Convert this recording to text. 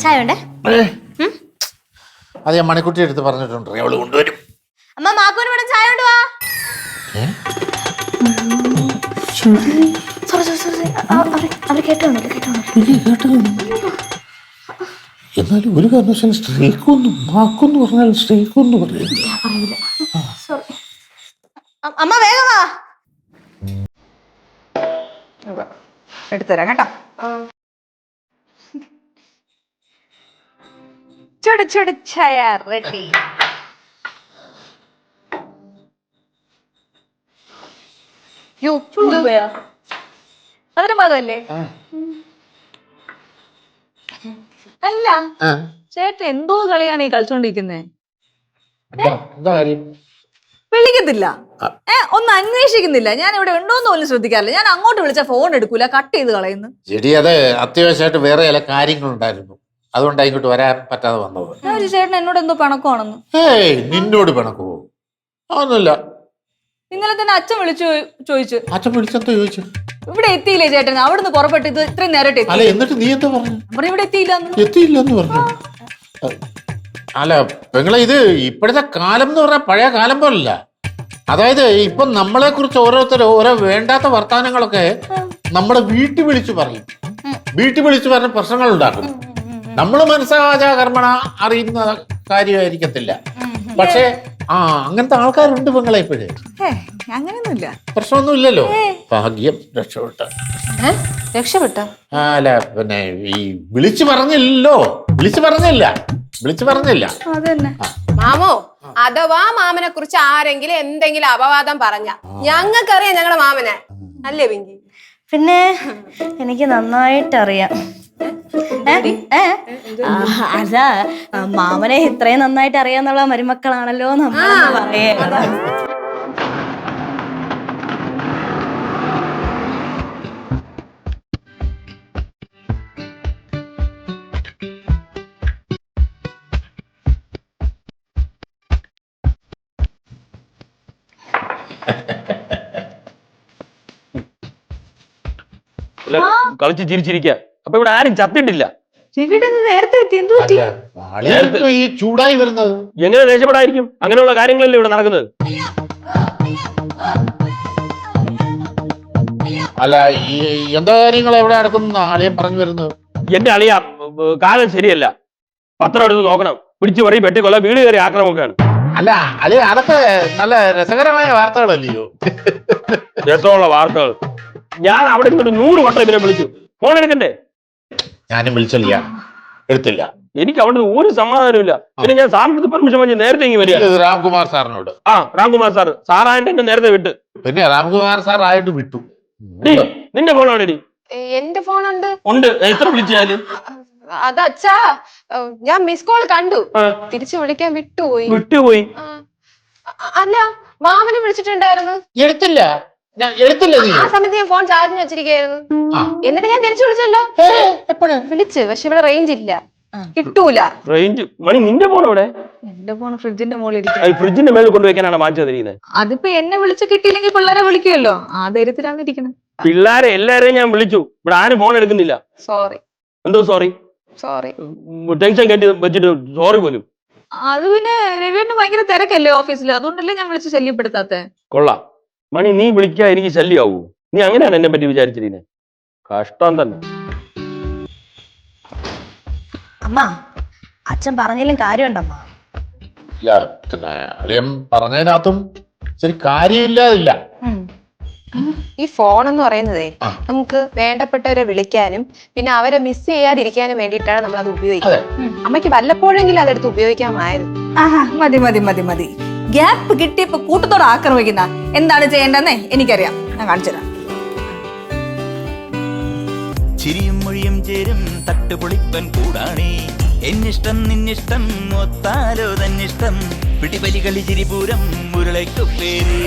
ചായ ഉണ്ടേ? അത് ഞാൻ മണിക്കുട്ടി എടുത്ത് പറഞ്ഞിട്ടുണ്ട്, അവള് കൊണ്ടുവരും. അമ്മ മാക്കൂന് വേണം ചായ കൊണ്ട് വാ. അവര് കേട്ടോ. എന്നാലും ഒരു കാരണവശാലും സ്ത്രീക്കൊന്നും മാക്കൊന്ന് പറഞ്ഞാൽ സ്ത്രീക്കൊന്നും പറയില്ല. അമ്മ വേഗം വാ. എടുത്തരാം കേട്ടോ. ചുട ചുട ചായ റെഡി. അതിന് മതമല്ലേ? അല്ല ചേട്ടൻ എന്തോ കളിയാണ് ഈ കളിച്ചോണ്ടിരിക്കുന്നേ. വിളിക്കത്തില്ല, ഒന്നും അന്വേഷിക്കുന്നില്ല. ഞാൻ ഇവിടെ ഉണ്ടോന്ന് പോലും ശ്രദ്ധിക്കാറില്ല. ഞാൻ അങ്ങോട്ട് വിളിച്ച ഫോൺ എടുക്കൂല, കട്ട് ചെയ്ത് കളയുന്നു. ശരി, അത് അത്യാവശ്യമായിട്ട് വേറെ ചില കാര്യങ്ങളുണ്ടായിരുന്നു, അതുകൊണ്ടാണ് ഇങ്ങോട്ട് വരാൻ പറ്റാതെ വന്നത്. ചേട്ടൻ എന്നോട് എന്തോ പിണക്കമാണെന്ന്. ഏയ്, നിന്നോട് പിണക്കോ? അതൊന്നുമില്ല. ഇന്നലെ തന്നെ അച്ഛൻ വിളിച്ചു ചോദിച്ചു. അച്ഛൻ വിളിച്ചെന്തോ ചോദിച്ചു? ഇവിടെ എത്തിയില്ലേ ചേട്ടൻ? അവിടുന്ന് പുറപ്പെട്ട് ഇത് ഇത്രയും നേരിട്ട് അല്ല, എന്നിട്ട് നീ എന്താ പറഞ്ഞു? ഇവിടെ എത്തിയില്ലെന്ന് പറഞ്ഞു. അല്ല പെങ്ങളെ, ഇത് ഇപ്പോഴത്തെ കാലം എന്ന് പറഞ്ഞാൽ പഴയ കാലം പോലല്ല. അതായത് ഇപ്പൊ നമ്മളെ കുറിച്ച് ഓരോരുത്തരും ഓരോ വേണ്ടാത്ത വർത്തമാനങ്ങളൊക്കെ നമ്മുടെ വീട്ടിൽ വിളിച്ചു പറയും. വീട്ടിൽ വിളിച്ചു പറഞ്ഞ പ്രശ്നങ്ങൾ ഉണ്ടാക്കും. നമ്മൾ മനസ്സാചാകർമ്മണ അറിയുന്ന കാര്യമായിരിക്കത്തില്ല. പക്ഷേ അങ്ങനത്തെ ആൾക്കാരുണ്ട് പെങ്ങളെ ഇപ്പോഴേ. അങ്ങനെയൊന്നുമില്ല, പ്രശ്നമൊന്നും ഇല്ലല്ലോ. ഭാഗ്യം, രക്ഷപ്പെട്ട. അല്ല പിന്നെ ഈ വിളിച്ചു പറഞ്ഞില്ല. അതന്നെ മാമോ, അഥവാ മാമനെ കുറിച്ച് ആരെങ്കിലും എന്തെങ്കിലും അപവാദം പറഞ്ഞ ഞങ്ങൾക്കറിയാം ഞങ്ങളുടെ മാമനെ, അല്ലേ പിങ്കി? പിന്നെ എനിക്ക് നന്നായിട്ടറിയാം. അതാ മാമനെ ഇത്രയും നന്നായിട്ട് അറിയാന്നുള്ള മരുമക്കളാണല്ലോ നമ്മളെന്ന് പറയേ. കളിച്ച് ചിരിച്ചിരിക്ക. അപ്പൊ ഇവിടെ ആരും ചത്തിട്ടില്ല. നേരത്തെ ഈ ചൂടായി വരുന്നത് എങ്ങനെ രക്ഷപ്പെടായിരിക്കും? അങ്ങനെയുള്ള കാര്യങ്ങളല്ലേ ഇവിടെ നടക്കുന്നത്. അല്ല, ഈ എന്താ കാര്യങ്ങൾ എവിടെ നടക്കുന്ന ആലയം പറഞ്ഞു വരുന്നത്? എന്റെ അളിയ കാലം ശരിയല്ല. പത്രം എടുത്ത് നോക്കണം. പിടിച്ചു പറയും, വെട്ടിക്കൊല്ല, വീട് കയറി ആക്രമൊക്കെയാണ്. അല്ല അല്ലെ, അതൊക്കെ നല്ല രസകരമായ വാർത്തകളല്ലയോ? രസമുള്ള വാർത്തകൾ. ഞാൻ അവിടെ നിന്നൊരു 100 വട്ടം ഇവരെ വിളിച്ചു. ഫോൺ എടുക്കണ്ടേ? ഞാനും വിളിച്ചില്ല, എടുത്തില്ല. എനിക്ക് അവിടെ ഒരു സമാധാനമില്ല. പിന്നെ ഞാൻ സാറിന് പെർമിഷൻ വാങ്ങി നേരത്തെ ഇങ്ങനെ വരിക. രാംകുമാർ സാറിനോട്. രാംകുമാർ സാർ സാറായിട്ട് എന്നെ നേരത്തെ വിട്ട്. പിന്നെ രാംകുമാർ സാർ ആയിട്ട് വിട്ടു. നിന്റെ ഫോണാണ്? എന്റെ ഫോണുണ്ട്. ഉണ്ട്. എത്ര വിളിച്ചാലും അത് അച്ഛാ, ഞാൻ മിസ് കോൾ കണ്ടു, തിരിച്ചു വിളിക്കാൻ വിട്ടുപോയി. അല്ല, മാമനെ വിളിച്ചിട്ടുണ്ടായിരുന്നു, എടുത്തില്ല. ആ സമയത്ത് ഞാൻ ഫോൺ ചാർജിന് വെച്ചിരിക്കായിരുന്നു. എന്നിട്ട് ഞാൻ തിരിച്ചു വിളിച്ചല്ലോ. വിളിച്ചു, പക്ഷെ ഇവിടെ റേഞ്ച് ഇല്ല, കിട്ടൂല. റേഞ്ച് മണി, നിന്റെ ഫോൺ എവിടെ? എന്റെ ഫോൺ ഫ്രിഡ്ജിന്റെ മുകളിൽ. ഫ്രിഡ്ജിന്റെ മേളിൽ കൊണ്ടുവയ്ക്കാനാണ് മാറ്റിയിരിക്കുന്നത്. അതിപ്പോ എന്നെ വിളിച്ച് കിട്ടിയില്ലെങ്കിൽ പിള്ളേരെ വിളിക്കുമല്ലോ, ആ ധൈര്യത്തിലാണ് ഇരിക്കുന്നത്. പിള്ളേരെ എല്ലാരെയും ഞാൻ വിളിച്ചു, ഇവിടെ ആരും ഫോൺ എടുക്കുന്നില്ല. സോറി. എന്തോ സോറി? ടെൻഷൻ കെട്ടി വെച്ചിട്ട് സോറി പോലും. അത് പിന്നെ രവിന് ഭയങ്കര തിരക്കല്ലേ ഓഫീസിൽ, അതുകൊണ്ടല്ലേ ഞാൻ വിളിച്ച് ശല്യപ്പെടുത്താത്തെ. കൊള്ളാം മണി, നീ വിളിക്കാ എനിക്ക് ശല്യാവൂ? നീ അങ്ങനെയാണ് എന്നെ പറ്റി വിചാരിച്ചിരുന്നത്. കഷ്ടം തന്നെ. അമ്മ, അച്ഛൻ പറഞ്ഞാലും കാര്യമുണ്ടമ്മ. പറഞ്ഞതിനകത്തും ശരി കാര്യമില്ലാതില്ല. ഈ ഫോൺ എന്ന് പറയുന്നതേ നമുക്ക് വേണ്ടപ്പെട്ടവരെ വിളിക്കാനും പിന്നെ അവരെ മിസ് ചെയ്യാതിരിക്കാനും വേണ്ടിയിട്ടാണ് നമ്മൾ അത് ഉപയോഗിക്കുന്നത്. അമ്മയ്ക്ക് വല്ലപ്പോഴെങ്കിലും അതെടുത്ത് ഉപയോഗിക്കാമായിരുന്നു. മതി. ഗ്യാപ്പ് കിട്ടിയപ്പോ കൂട്ടത്തോടെ ആക്രമിക്കുന്ന എന്താണ് ചെയ്യേണ്ടെന്നേ എനിക്കറിയാം, ഞാൻ കാണിച്ചുതരാം. ചിരിയും മൊഴിയും ചേരും തട്ടുപൊളിപ്പൻ കൂടാണേ. എന്നിഷ്ടം നിന്നിഷ്ടം ഒത്താലോ തന്നിഷ്ടം പിടിപലി കളി ചിരിപൂരം മുരളയ്ക്കു പേര്.